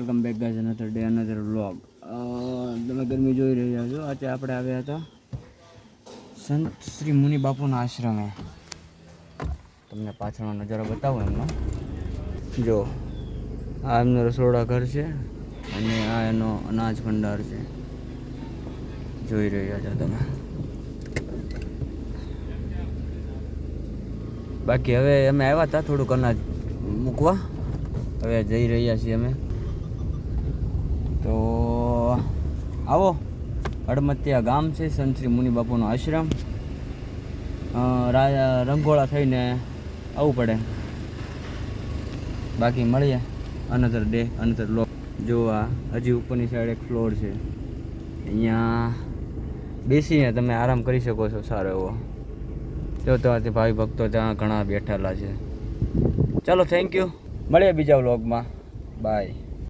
Welcome back guys, another day another vlog. તમે ગરમી જોઈ રહ્યા છો. આજે આપણે આવ્યા હતા સંત શ્રી મુનિ બાપુના આશ્રમે. તમને પાછળનો નજારો બતાવો એમનો. જો આ એમનું રસોડા ઘર છે અને આ એનો અનાજ ભંડાર છે. જોઈ રહ્યા છો તમે. બાકી હવે અમે આવ્યા હતા થોડુંક અનાજ મૂકવા. હવે જઈ રહ્યા છીએ અમે. તો આવો, હડમતિયા ગામ છે, સંત શ્રી મુનિ બાપુનો આશ્રમ. રંગોળા થઈને આવવું પડે. બાકી મળીએ અનધર ડે અનધર વ્લોગ. જો આ હજી ઉપરની સાઈડ એક ફ્લોર છે, અહીંયા બેસીને તમે આરામ કરી શકો છો સારો એવો. જો તમારાથી ભાવિ ભક્તો ત્યાં ઘણા બેઠેલા છે. ચાલો, થેન્ક યુ. મળીએ બીજા વ્લોગમાં. બાય.